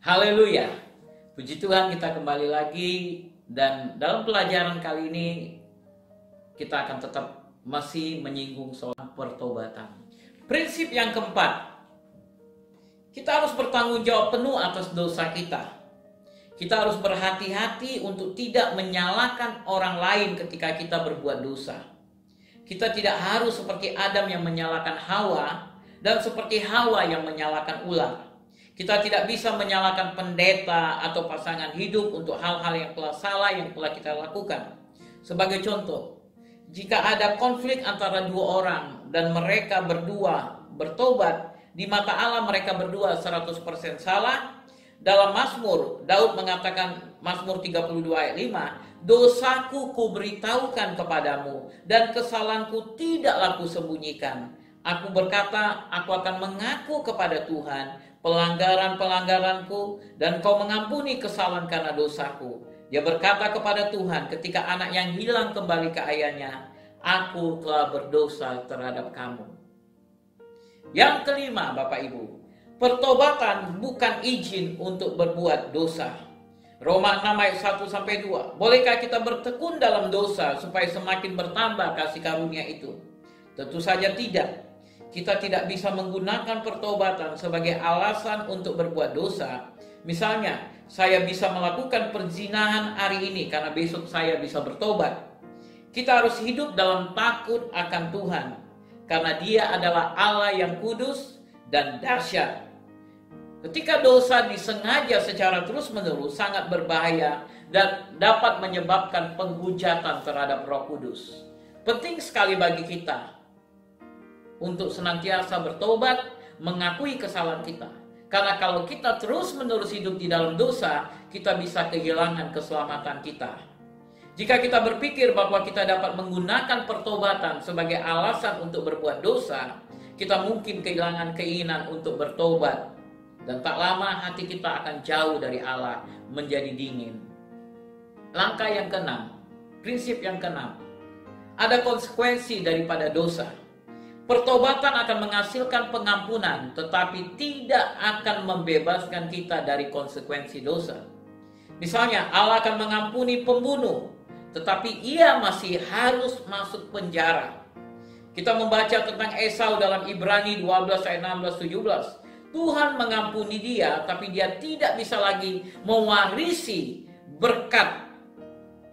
Haleluya. Puji Tuhan, kita kembali lagi, dan dalam pelajaran kali ini kita akan tetap masih menyinggung soal pertobatan. Prinsip yang keempat, kita harus bertanggung jawab penuh atas dosa kita. Kita harus berhati-hati untuk tidak menyalahkan orang lain ketika kita berbuat dosa. Kita tidak harus seperti Adam yang menyalahkan Hawa dan seperti Hawa yang menyalahkan ular. Kita tidak bisa menyalahkan pendeta atau pasangan hidup untuk hal-hal yang telah salah yang telah kita lakukan. Sebagai contoh, jika ada konflik antara dua orang dan mereka berdua bertobat, di mata Allah mereka berdua 100% salah. Dalam Mazmur, Daud mengatakan, Mazmur 32 ayat 5, "Dosaku kuberitahukan kepadamu dan kesalahanku tidaklah kusembunyikan. Aku berkata, aku akan mengaku kepada Tuhan pelanggaran-pelanggaranku, dan Kau mengampuni kesalahan karena dosaku." Dia berkata kepada Tuhan ketika anak yang hilang kembali ke ayahnya, "Aku telah berdosa terhadap kamu." Yang kelima, Bapak Ibu, pertobatan bukan izin untuk berbuat dosa. Roma 6 ayat 1-2. Bolehkah kita bertekun dalam dosa supaya semakin bertambah kasih karunia itu? Tentu saja tidak. Kita tidak bisa menggunakan pertobatan sebagai alasan untuk berbuat dosa. Misalnya, saya bisa melakukan perzinahan hari ini karena besok saya bisa bertobat. Kita harus hidup dalam takut akan Tuhan, karena Dia adalah Allah yang kudus dan dahsyat. Ketika dosa disengaja secara terus-menerus sangat berbahaya dan dapat menyebabkan penghujatan terhadap Roh Kudus. Penting sekali bagi kita untuk senantiasa bertobat, mengakui kesalahan kita. Karena kalau kita terus-menerus hidup di dalam dosa, kita bisa kehilangan keselamatan kita. Jika kita berpikir bahwa kita dapat menggunakan pertobatan sebagai alasan untuk berbuat dosa, kita mungkin kehilangan keinginan untuk bertobat. Dan tak lama hati kita akan jauh dari Allah, menjadi dingin. Langkah yang keenam, prinsip yang keenam, ada konsekuensi daripada dosa. Pertobatan akan menghasilkan pengampunan, tetapi tidak akan membebaskan kita dari konsekuensi dosa. Misalnya, Allah akan mengampuni pembunuh, tetapi ia masih harus masuk penjara. Kita membaca tentang Esau dalam Ibrani 12 ayat 16-17. Tuhan mengampuni dia, tapi dia tidak bisa lagi mewarisi berkat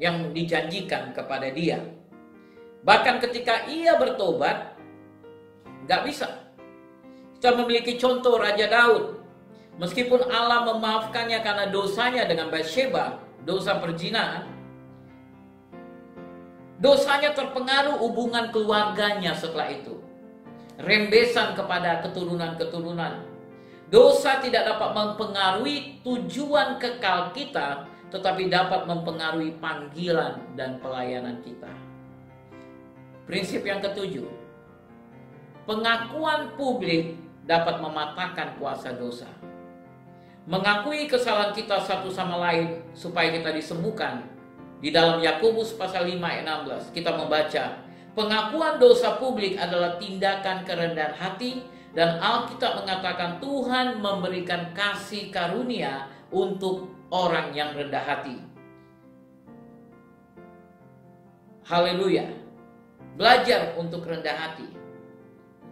yang dijanjikan kepada dia. Bahkan ketika ia bertobat, gak bisa. Kita memiliki contoh Raja Daud. Meskipun Allah memaafkannya karena dosanya dengan Batsheba, dosa perzinahan, dosanya terpengaruh hubungan keluarganya setelah itu. Rembesan kepada keturunan-keturunan. Dosa tidak dapat mempengaruhi tujuan kekal kita, tetapi dapat mempengaruhi panggilan dan pelayanan kita. Prinsip yang ketujuh, pengakuan publik dapat mematahkan kuasa dosa. Mengakui kesalahan kita satu sama lain supaya kita disembuhkan. Di dalam Yakobus pasal 5 ayat 16 kita membaca, pengakuan dosa publik adalah tindakan kerendahan hati, dan Alkitab mengatakan Tuhan memberikan kasih karunia untuk orang yang rendah hati. Haleluya. Belajar untuk rendah hati.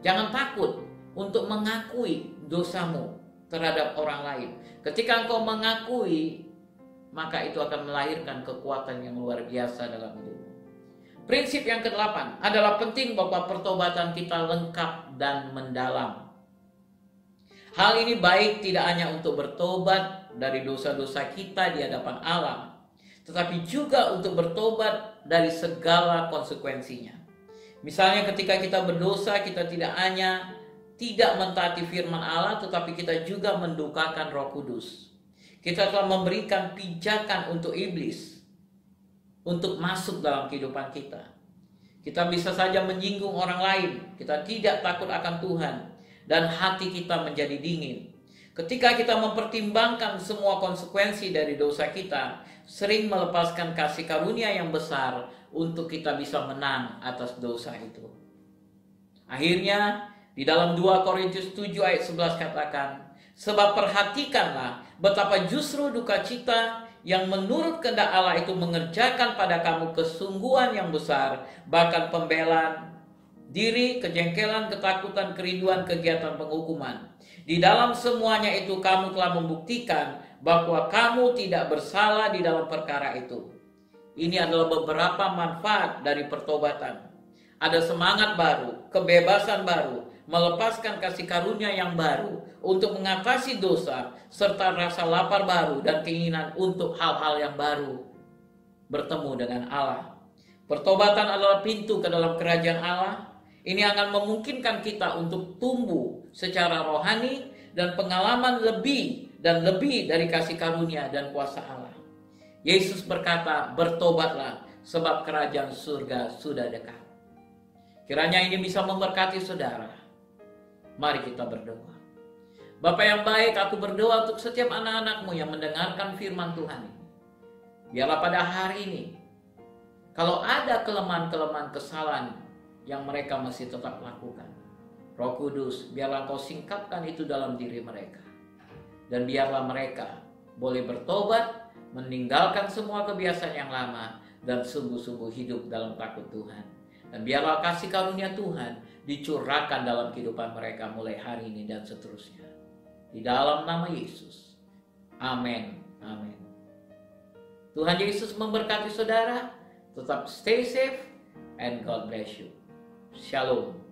Jangan takut untuk mengakui dosamu terhadap orang lain. Ketika engkau mengakui, maka itu akan melahirkan kekuatan yang luar biasa dalam hidupmu. Prinsip yang ke-8 adalah penting bahwa pertobatan kita lengkap dan mendalam. Hal ini baik tidak hanya untuk bertobat dari dosa-dosa kita di hadapan Allah, tetapi juga untuk bertobat dari segala konsekuensinya. Misalnya ketika kita berdosa, kita tidak hanya tidak mentaati firman Allah, tetapi kita juga mendukakan Roh Kudus. Kita telah memberikan pijakan untuk iblis untuk masuk dalam kehidupan kita. Kita bisa saja menyinggung orang lain. Kita tidak takut akan Tuhan, dan hati kita menjadi dingin. Ketika kita mempertimbangkan semua konsekuensi dari dosa kita, sering melepaskan kasih karunia yang besar untuk kita bisa menang atas dosa itu. Akhirnya, di dalam 2 Korintus 7 ayat 11 katakan, Sebab perhatikanlah betapa justru duka cita yang menurut kehendak Allah itu mengerjakan pada kamu kesungguhan yang besar, bahkan pembelaan diri, kejengkelan, ketakutan, kerinduan, kegiatan penghukuman. Di dalam semuanya itu kamu telah membuktikan bahwa kamu tidak bersalah di dalam perkara itu. Ini adalah beberapa manfaat dari pertobatan. Ada semangat baru, kebebasan baru, melepaskan kasih karunia yang baru untuk mengatasi dosa, serta rasa lapar baru dan keinginan untuk hal-hal yang baru. Bertemu dengan Allah. Pertobatan adalah pintu ke dalam kerajaan Allah. Ini akan memungkinkan kita untuk tumbuh secara rohani dan pengalaman lebih dan lebih dari kasih karunia dan kuasa Allah. Yesus berkata, bertobatlah sebab kerajaan surga sudah dekat. Kiranya ini bisa memberkati saudara. Mari kita berdoa. Bapa yang baik, aku berdoa untuk setiap anak-anakmu yang mendengarkan firman Tuhan ini. Biarlah pada hari ini, kalau ada kelemahan-kelemahan kesalahan yang mereka masih tetap lakukan, Roh Kudus, biarlah Kau singkapkan itu dalam diri mereka. Dan biarlah mereka boleh bertobat, meninggalkan semua kebiasaan yang lama, dan sungguh-sungguh hidup dalam takut Tuhan. Dan biarlah kasih karunia Tuhan dicurahkan dalam kehidupan mereka mulai hari ini dan seterusnya. Di dalam nama Yesus. Amin. Amin. Tuhan Yesus memberkati saudara. Tetap stay safe and God bless you. Shalom.